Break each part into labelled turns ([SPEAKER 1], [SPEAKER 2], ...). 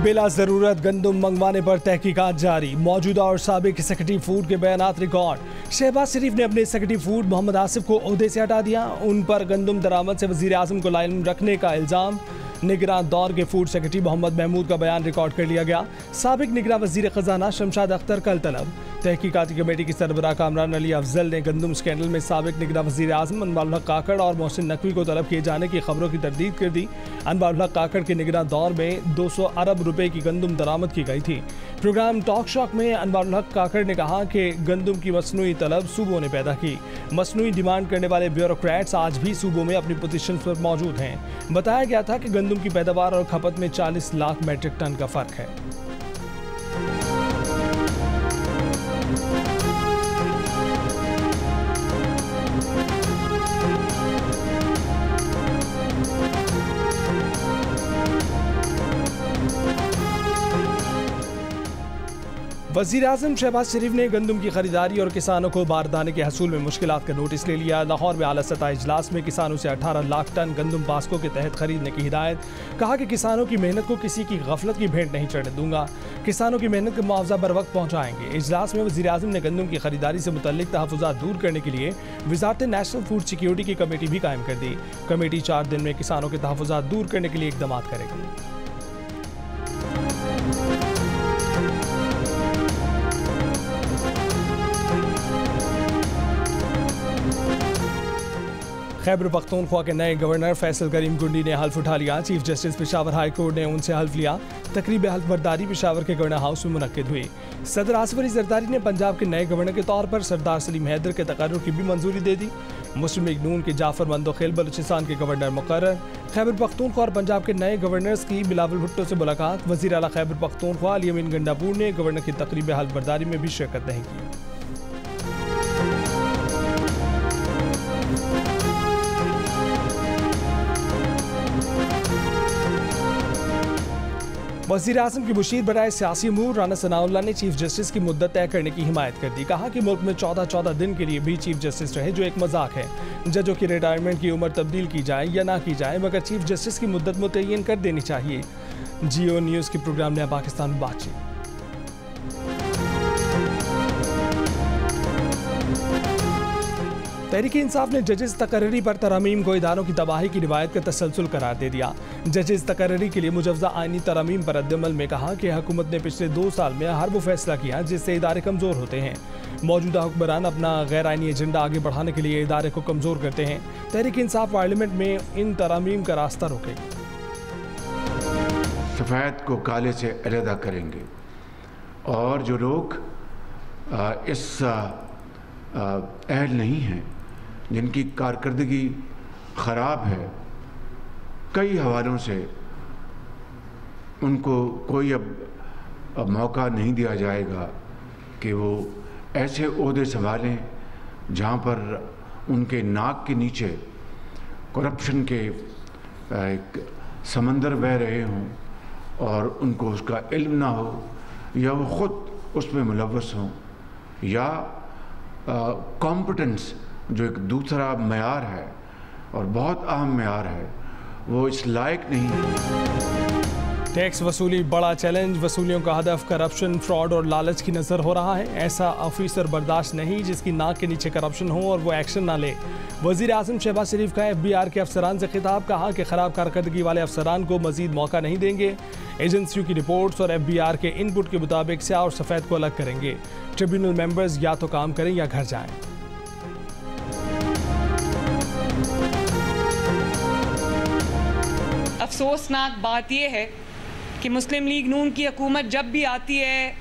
[SPEAKER 1] बिला जरूरत गंदम मंगवाने पर तहकीकात जारी। मौजूदा और साबिक सेक्रेटरी फूड के बयानात रिकॉर्ड। शहबाज शरीफ ने अपने सेक्रेटरी फूड मोहम्मद आसिफ को ओहदे से हटा दिया। उन पर गंदम दरामद से वजीर आजम को लाइन रखने का इल्जाम। निगरान दौर के फूड सेक्रेटरी मोहम्मद महमूद का बयान रिकॉर्ड कर लिया गया। साबिक निगरान वजीर खजाना शमशाद अख्तर कल तलब। तहकीकाती कमेटी की सरबराह कामरान अली अफजल ने गंदम स्कैंडल में साबिक निगरान वजीर आजम अनवारुल हक काकड़ और मोहसिन नकवी को तलब किए जाने की खबरों की तरदीद कर दी। अनवारुल हक काकड़ के निगरान दौर में 200 अरब रुपए की गंदम दरामद की गई थी। प्रोग्राम टॉक शॉक में अनवारुल हक काकड़ ने कहा कि गंदम की मसनूई तलब सूबों ने पैदा की। मसनूई डिमांड करने वाले ब्यूरोक्रेट्स आज भी सूबों में अपनी पोजीशन पर मौजूद हैं। बताया गया था कि गंदम की पैदावार और खपत में 40 लाख मैट्रिक टन का फर्क है। वज़ीर आज़म शहबाज शरीफ ने गंदम की खरीदारी और किसानों को बारदाने के हसूल में मुश्किलात का नोटिस ले लिया। लाहौर में आला सतह इजलास में किसानों से 18 लाख टन गंदम पास्को के तहत खरीदने की हिदायत। कहा कि किसानों की मेहनत को किसी की गफलत की भेंट नहीं चढ़ने दूंगा। किसानों की मेहनत का मुआवजा बर वक्त पहुँचाएंगे। इजलास में वज़ीर आज़म ने गंदम की खरीदारी से मुतल्लिक तहफ़्फ़ुज़ात दूर करने के लिए वज़ारत नेशनल फूड सिक्योरिटी की कमेटी भी कायम कर दी। कमेटी 4 दिन में किसानों के तहफ़्फ़ुज़ात दूर करने के लिए इक़दाम करेगी। खैबर पख्तूनख्वा के नए गवर्नर फैसल करीम गुंडी ने हल्फ उठा लिया। Chief justice Peshawar high court ने उनसे हल्फ लिया। तकरीब हल्फ बर्दारी पेशावर के गवर्नर हाउस में मुनक्किद हुई। सदर आसिफ अली जरदारी ने पंजाब के नए गवर्नर के तौर पर सरदार सलीम हैदर के तकर्रुर की भी मंजूरी दे दी। मुस्लिम लीग नून के जाफर मंदोखेल बलूचिस्तान के गवर्नर मुकर्रर। खैबर पख्तूनख्वा और पंजाब के नए गवर्नर्स की बिलावल भुट्टो से मुलाकात। वज़ीर आला खैबर पख्तूनख्वा अली अमीन गंडापुर ने गवर्नर की तकरीब हल्फ बर्दारी में भी शिरकत नहीं की। वज़ीर आज़म की मुशीर बराए सियासी अमूर राना सनाउल्लाह ने चीफ जस्टिस की मुद्दत तय करने की हिमायत कर दी। कहा कि मुल्क में 14 दिन के लिए भी चीफ जस्टिस रहे जो एक मजाक है। जजों की रिटायरमेंट की उम्र तब्दील की जाए या ना की जाए, मगर चीफ जस्टिस की मुद्दत मुतय्यन कर देनी चाहिए। जियो न्यूज़ के प्रोग्राम ने पाकिस्तान में बातचीत। तहरीक इंसाफ ने जजेस तकर्री पर तरमीम को इदारों की तबाही की रिवायत का तसलसल करार दे दिया। जजेस तकर्री के लिए मुजवजा आइनी तरमीम पर रद्दअमल में कहा कि हुकूमत ने पिछले 2 साल में हर वो फैसला किया जिससे इदारे कमज़ोर होते हैं। मौजूदा हुक्मरान अपना गैर आइनी एजेंडा आगे बढ़ाने के लिए इदारे को कमज़ोर करते हैं। तहरीक इंसाफ पार्लियामेंट में इन तरमीम का रास्ता रोकेगी।
[SPEAKER 2] सफ़ेद को काले से अलहदा करेंगे और जो लोग इस अहल नहीं हैं, जिनकी कारकर्दगी ख़राब है, कई हवालों से उनको कोई अब मौका नहीं दिया जाएगा कि वो ऐसे ओहदे संभालें जहाँ पर उनके नाक के नीचे करप्शन के एक समंदर बह रहे हों और उनको उसका इल्म ना हो, या वो ख़ुद उसमें मुलव्वस हों, या कॉम्पिटेंस जो एक दूसरा मयार है और बहुत अहम मयार है, वो इस लायक नहीं है।
[SPEAKER 1] टैक्स वसूली बड़ा चैलेंज। वसूलियों का हदफ करप्शन, फ्रॉड और लालच की नज़र हो रहा है। ऐसा ऑफिसर बर्दाश्त नहीं जिसकी नाक के नीचे करप्शन हो और वो एक्शन ना ले। वज़ीर आज़म शहबाज शरीफ का FBI के अफसरान से खिताब। कहा कि ख़राब कारकर्दगी वाले अफसरान को मज़ीद मौका नहीं देंगे। एजेंसियों की रिपोर्ट्स और FBI के इनपुट के मुताबिक स्याह और सफ़ेद को अलग करेंगे। ट्रिब्यूनल मेंबर्स या तो काम करें या घर जाएं।
[SPEAKER 3] अफसोसनाक बात यह है कि मुस्लिम लीग नून की हुकूमत जब भी आती है,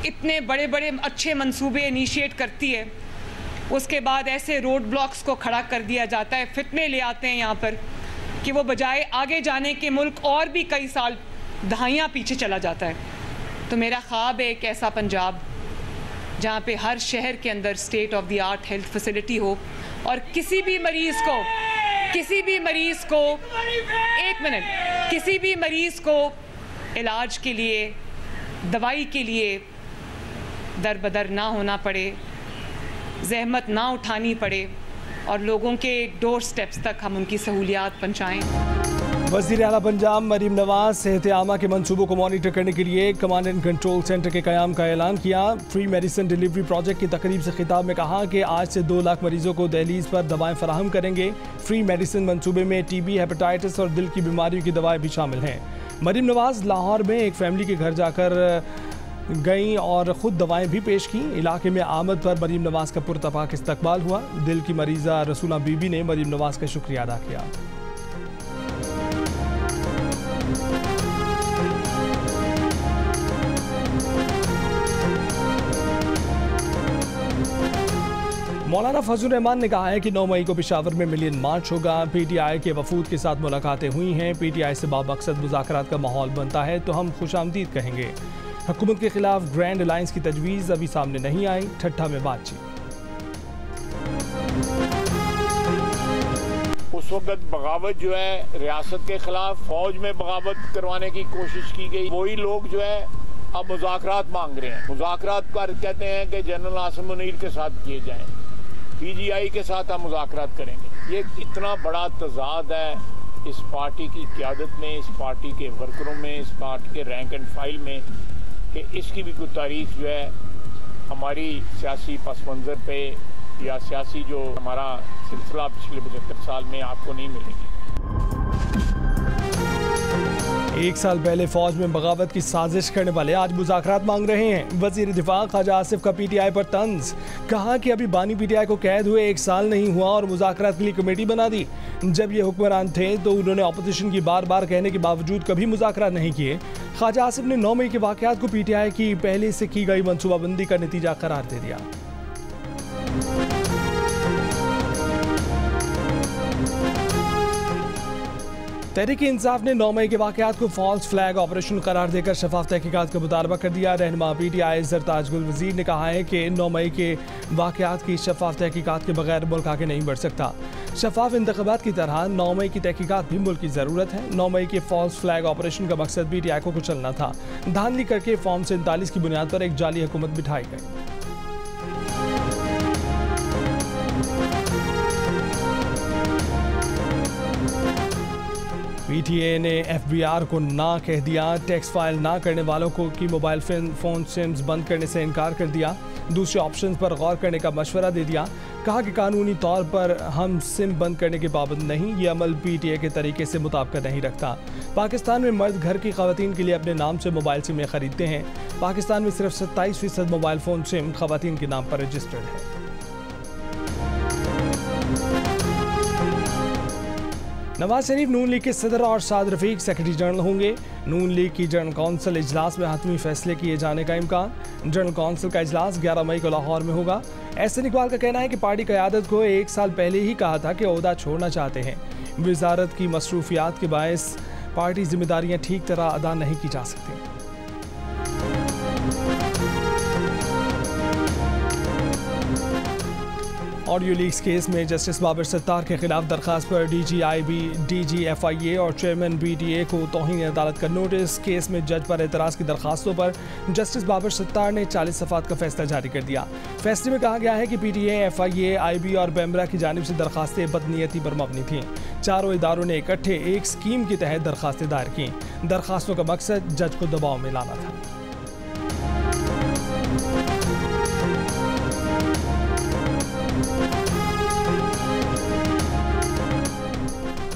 [SPEAKER 3] इतने बड़े बड़े अच्छे मंसूबे इनिशिएट करती है, उसके बाद ऐसे रोड ब्लॉक्स को खड़ा कर दिया जाता है, फितने ले आते हैं यहाँ पर कि वो बजाय आगे जाने के मुल्क और भी कई साल दहाइयाँ पीछे चला जाता है। तो मेरा ख्वाब है एक ऐसा पंजाब जहाँ पे हर शहर के अंदर state of the art health facility हो और किसी भी मरीज़ को इलाज के लिए, दवाई के लिए दर बदर ना होना पड़े, ज़हमत ना उठानी पड़े और लोगों के डोर स्टेप्स तक हम उनकी सहूलियात पहुँचाएँ।
[SPEAKER 1] वज़ीर आला पंजाब मरीम नवाज सेहत आमा के मंसूबों को मॉनिटर करने के लिए कमांड एंड कंट्रोल सेंटर के क़याम का ऐलान किया। फ्री मेडिसिन डिलीवरी प्रोजेक्ट की तकरीब से खिताब में कहा कि आज से 2 लाख मरीजों को दहलीज पर दवाएं फराहम करेंगे। फ्री मेडिसिन मंसूबे में टीबी, हेपेटाइटिस और दिल की बीमारियों की दवाएं भी शामिल हैं। मरीम नवाज लाहौर में एक फैमिली के घर जाकर गईं और ख़ुद दवाएं भी पेश की। इलाके में आमद पर मरीम नवाज का पुरतपाक इस्तकबाल हुआ। दिल की मरीज़ा रसूला बीबी ने मरीम नवाज का शुक्रिया अदा किया। मौलाना फजल रहमान ने कहा है कि 9 मई को पेशावर में मिलियन मार्च होगा। पीटीआई के वफूद के साथ मुलाकातें हुई हैं। पीटीआई से बामकसद मुज़ाकरात का माहौल बनता है तो हम खुशामदीद कहेंगे। हुकूमत के खिलाफ ग्रैंड अलायंस की तजवीज़ अभी सामने नहीं आई। ठट्ठा में बातचीत।
[SPEAKER 4] उस वक्त बगावत जो है रियासत के खिलाफ फौज में बगावत करवाने की कोशिश की गई। वही लोग जो है अब मुज़ाकरात मांग रहे हैं। मुज़ाकरात कर कहते हैं कि जनरल आसिम मुनीर के साथ किए जाएं, पीजीआई के साथ हम मुज़ाकरात करेंगे। ये इतना बड़ा तज़ाद है इस पार्टी की क़यादत में, इस पार्टी के वर्करों में, इस पार्टी के रैंक एंड फाइल में, कि इसकी भी कोई तारीफ जो है हमारी सियासी पस मंज़र पे या सियासी जो हमारा सिलसिला पिछले 75 साल में आपको नहीं मिलेगी।
[SPEAKER 1] 1 साल पहले फौज में बगावत की साजिश करने वाले आज मुज़ाकरात मांग रहे हैं। वज़ीर दिफा ख्वाजा आसिफ का पीटीआई पर तंज। कहा कि अभी बानी पीटीआई को कैद हुए 1 साल नहीं हुआ और मुज़ाकरात के लिए कमेटी बना दी। जब ये हुक्मरान थे तो उन्होंने अपोजिशन की बार बार कहने के बावजूद कभी मुज़ाकरात नहीं किए। ख्वाजा आसिफ ने 9 मई के वाक़यात को पीटीआई की पहले से की गई मनसूबाबंदी का नतीजा करार दे दिया। तहरीक इंसाफ ने 9 मई के वाक़यात को फॉल्स फ्लैग ऑपरेशन करार देकर शफाफ तहकीकात का मुतालबा कर दिया। रहनुमा पीटीआई सरताज गुल वज़ीर ने कहा है कि 9 मई के वाक़यात की शफाफ तहकीकात के बगैर मुल्क आगे नहीं बढ़ सकता। शफाफ इंतखाबात की तरह 9 मई की तहकीकात भी मुल्क की ज़रूरत है। 9 मई के फॉल्स फ्लैग ऑपरेशन का मकसद पीटीआई को कुचलना था। धांधली करके फॉर्म 47 की बुनियाद पर एक जाली हुकूमत बिठाई गई। पीटीए ने एफबीआर को ना कह दिया। टैक्स फाइल ना करने वालों को की मोबाइल फ़ोन सिम्स बंद करने से इनकार कर दिया। दूसरे ऑप्शन पर गौर करने का मशवरा दे दिया। कहा कि कानूनी तौर पर हम सिम बंद करने के पाबंद नहीं। ये अमल पीटीए के तरीके से मुताबिकत नहीं रखता। पाकिस्तान में मर्द घर की ख़वातीन के लिए अपने नाम से मोबाइल सिमें खरीदते हैं। पाकिस्तान में सिर्फ 27% मोबाइल फ़ोन सिम ख़वातीन के नाम पर रजिस्टर्ड है। नवाज शरीफ नून लीग के सदर और साद रफीक सेक्रेटरी जनरल होंगे। नून लीग की जनरल कौंसिल इजलास में हतमी फैसले किए जाने का इम्कान। जनरल कौंसिल का इजलास 11 मई को लाहौर में होगा। एहसन इकबाल का कहना है कि पार्टी क़यादत को 1 साल पहले ही कहा था कि ओहदा छोड़ना चाहते हैं। वजारत की मसरूफियात के बायस पार्टी जिम्मेदारियाँ ठीक तरह अदा नहीं की जा सकती। ऑडियो लीक्स केस में जस्टिस बाबर सत्तार के खिलाफ दरखास्त पर DGIB, DGFIA और चेयरमैन BTA को तौहीन अदालत का नोटिस। केस में जज पर एतराज़ की दरखास्तों पर जस्टिस बाबर सत्तार ने 40 सफ़ात का फैसला जारी कर दिया। फैसले में कहा गया है कि PTA, FIA, IB और बेमरा की जानिब से दरखास्तें बदनीयती पर मबनी थीं। चारों इदारों ने इकट्ठे एक स्कीम के तहत दरखास्तें दायर की। दरखास्तों का मकसद जज को दबाव में लाना था।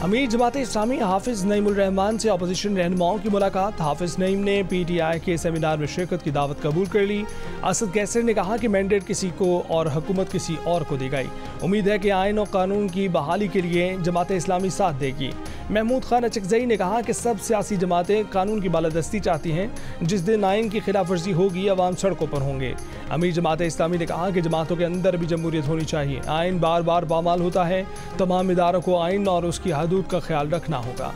[SPEAKER 1] अमीर जमात इस्लामी हाफिज़ नईमुल रहमान से अपोजिशन रहनुमाओं की मुलाकात। हाफिज़ नईम ने पीटीआई के सेमिनार में शिरकत की दावत कबूल कर ली। असद कैसर ने कहा कि मैंडेट किसी को और हुकूमत किसी और को दी गई। उम्मीद है कि आइन और कानून की बहाली के लिए जमात इस्लामी साथ देगी। महमूद खान अचकज़ई ने कहा कि सब सियासी जमातें कानून की बालादस्ती चाहती हैं। जिस दिन आइन की खिलाफ वर्जी होगी अवाम सड़कों पर होंगे। अमीर जमात इस्लामी ने कहा कि जमातों के अंदर भी जमहूरियत होनी चाहिए। आइन बार बार पामाल होता है। तमाम इदारों को आइन और उसकी हदूद का ख्याल रखना होगा।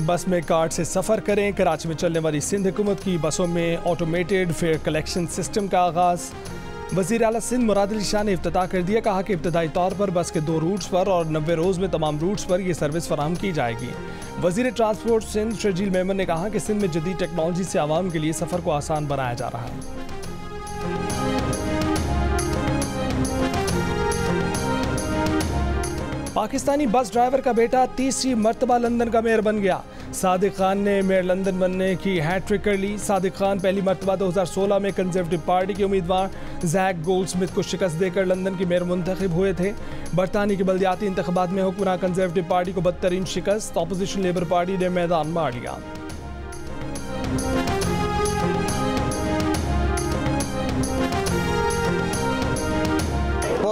[SPEAKER 1] बस में कार्ड से सफ़र करें। कराची में चलने वाली सिंध हुकूमत की बसों में ऑटोमेटेड फेयर कलेक्शन सिस्टम का आगाज़। वज़ीर आला सिंध मुराद अली शाह ने इफ्तिताह कर दिया। कहा कि इब्तदाई तौर पर बस के 2 रूट्स पर और 90 रोज़ में तमाम रूट्स पर यह सर्विस फराहम की जाएगी। वज़ीर ट्रांसपोर्ट सिंध शर्जील मेमन ने कहा कि सिंध में जदीद टेक्नोलॉजी से आवाम के लिए सफ़र को आसान बनाया जा रहा है। पाकिस्तानी बस ड्राइवर का बेटा तीसरी मर्तबा लंदन का मेयर बन गया। सादिक खान ने मेयर लंदन बनने की हैट्रिक कर ली। सादिक खान पहली मर्तबा 2016 में कंजर्वेटिव पार्टी के उम्मीदवार जैक गोल्डस्मिथ को शिकस्त देकर लंदन के मेयर मुंतखब हुए थे। बरतानी के बल्दियाती इंतखाबात में हुक्मरान कंजर्वेटिव पार्टी को बदतरीन शिकस्त, अपोजिशन लेबर पार्टी ने मैदान मार लिया।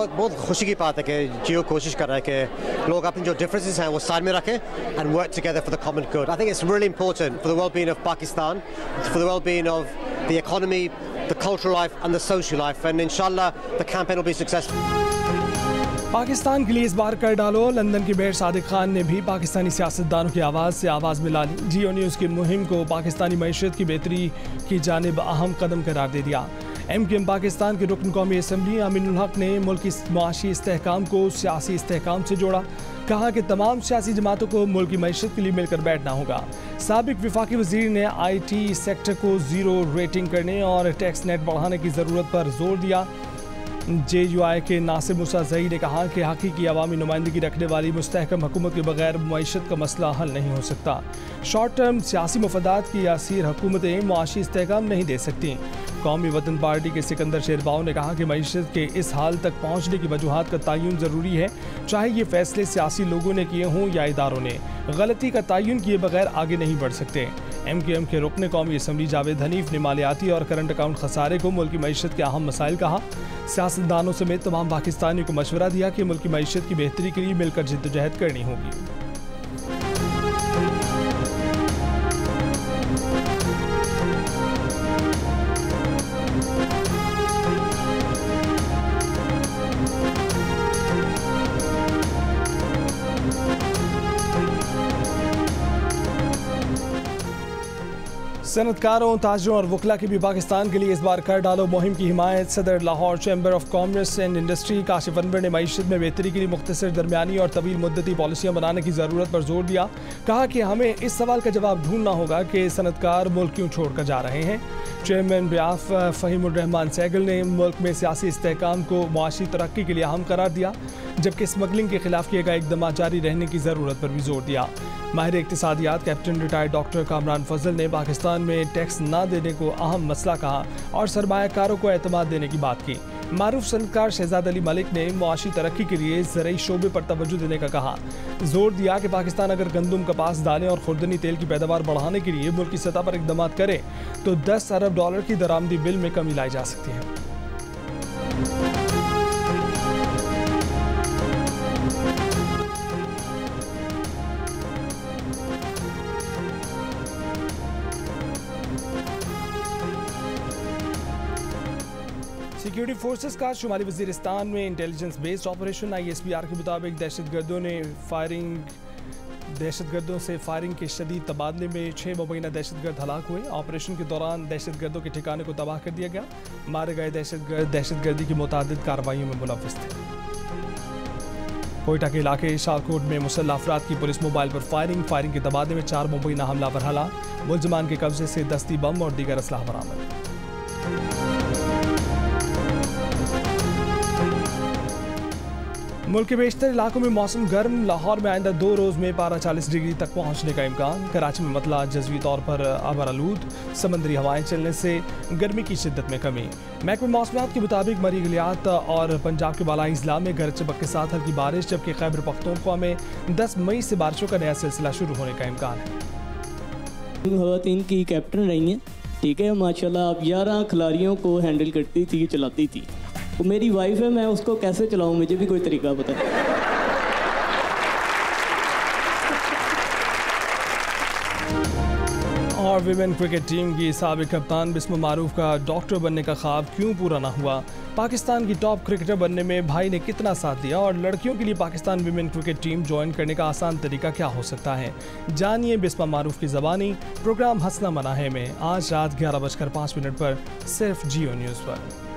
[SPEAKER 5] बहुत खुशी की बात है कि जियो कोशिश कर रहा है कि लोग अपनी जो डिफरेंसेस हैं वो साइड में रखें and work together for the common good. I think it's really important for the well-being of Pakistan, for the well-being of the economy, the cultural life and the social life, and इंशाल्लाह the campaign will be successful.
[SPEAKER 1] Pakistan के लिए इस बार कर डालो। London के mayor Sadiq Khan ने भी पाकिस्तानी सियासतदानों की आवाज़ से आवाज़ मिला ली। जियो न्यूज़ की मुहिम को पाकिस्तानी मईशत की बेहतरी की जानिब अहम कदम करार दे दिया। MKM पाकिस्तान के रुकन कौमी असम्बली अमीनुल हक ने मुल्क की मुआशी इस्तेहकाम को सियासी इस्तेहकाम से जोड़ा। कहा कि तमाम सियासी जमातों को मुल्क की मईशत के लिए मिलकर बैठना होगा। साबिक वफाकी वज़ीर ने IT सेक्टर को 0 रेटिंग करने और टैक्स नेट बढ़ाने की ज़रूरत पर जोर दिया। JUI के नासिर मूसा ज़ई ने कहा कि हकीकी अवामी नुमाइंदगी रखने वाली मुस्तहकम हुकूमत के बगैर मईशत का मसला हल नहीं हो सकता। शॉर्ट टर्म सियासी मफादात की यासीर हुकूमतें मुआशी इस्तेहकाम नहीं दे सकती। कौमी वतन पार्टी के सिकंदर शेरबाव ने कहा कि मईशत के इस हाल तक पहुँचने की वजूहात का तयन ज़रूरी है, चाहे ये फैसले सियासी लोगों ने किए हों या इदारों ने। गलती का तयन किए बगैर आगे नहीं बढ़ सकते। MKM के रुकन कौमी असम्बली जावेद हनीफ ने मालियाती और करंट अकाउंट खसारे को मुल्क की मईशत के अहम मसाइल कहा। सियासतदानों समेत तमाम पाकिस्तानियों को मशवरा दिया कि मुल्क की मईशत की बेहतरी के लिए मिलकर जिद्दोजहद करनी होगी। सनतकारों, ताजरों और वकला की भी पाकिस्तान के लिए इस बार कर डालो मुहिम की हिमायत। सदर Lahore chamber of commerce and industry Kashif Anwar ने मईशत में बेहतरी के लिए मुख्तसर, दरमियानी और तवील मुद्दती पॉलिसियाँ बनाने की ज़रूरत पर जोर दिया। कहा कि हमें इस सवाल का जवाब ढूंढना होगा कि सनतकार मुल्क क्यों छोड़ कर जा रहे हैं। चेयरमैन ब्याफ फ़हीमुर रहमान सैगल ने मुल्क में सियासी इस्तेहकाम को मुआशी तरक्की के लिए अहम करार दिया, जबकि स्मगलिंग के खिलाफ किए गए इक़दाम जारी रहने की ज़रूरत पर भी जोर दिया। माहिर इक़्तिसादियात कैप्टन रिटायर्ड डॉक्टर कामरान फजल ने पाकिस्तान में टैक्स ना देने को अहम मसला कहा और सरमायाकारों को एतमाद देने की बात की। मारूफ सनतकार शहजाद अली मलिक ने मुआशी तरक्की के लिए ज़रई शोबे पर तवज्जो देने का कहा। जोर दिया कि पाकिस्तान अगर गंदम, कपास, दालें और खुर्दनी तेल की पैदावार बढ़ाने के लिए मुल्क की सतह पर इक़दाम करे तो $10 अरब की दरामदी बिल में कमी लाई जा सकती है। सिक्योरिटी फोर्सेस का शुमाली वज़ीरिस्तान में इंटेलिजेंस बेस्ड ऑपरेशन। ISPR के मुताबिक दहशतगर्दों से फायरिंग के शदीद तबादले में 6 मुबैना दहशतगर्द हलाक हुए। ऑपरेशन के दौरान दहशतगर्दों के ठिकाने को तबाह कर दिया गया। मारे गए दहशतगर्द दहशतगर्दी की मुतादिद कार्रवाइयों में मुलव्विस थे। कोयटा के इलाके शालकोट में मुसल्लह अफराद की पुलिस मोबाइल पर फायरिंग के तबादले में 4 मुबैना हमलावर हलाक। मुलजमान के कब्जे से दस्ती बम और दीगर असलाह बरामद। मुल्क के बेशतर इलाकों में मौसम गर्म। लाहौर में आइंदा 2 रोज़ में पारा 40 डिग्री तक पहुंचने का इम्कान। कराची में मतला जज़वी तौर पर अबरालूद, समंदरी हवाएं चलने से गर्मी की शिद्दत में कमी। महकमे मौसमियात के मुताबिक मरी गलियात और पंजाब के बालाई अजला में गरज चमक के साथ हल्की बारिश, जबकि खैबर पख्तूनख्वा में 10 मई से बारिशों का नया सिलसिला शुरू होने का इम्कान है।
[SPEAKER 6] खवातीन की कैप्टन रही हैं, ठीक है माशाल्लाह। आप 11 खिलाड़ियों को हैंडल करती थी, चलाती थी। वो मेरी वाइफ है, मैं उसको कैसे चलाऊं, मुझे भी कोई तरीका पता है।
[SPEAKER 1] और विमेन क्रिकेट टीम की साबिक कप्तान बिस्मा मारूफ का डॉक्टर बनने का ख्वाब क्यों पूरा ना हुआ? पाकिस्तान की टॉप क्रिकेटर बनने में भाई ने कितना साथ दिया? और लड़कियों के लिए Pakistan women cricket team join करने का आसान तरीका क्या हो सकता है? जानिए बिस्मा मारूफ की ज़बानी। प्रोग्राम हंसना मना है में आज रात 11:05 पर सिर्फ जियो न्यूज़ पर।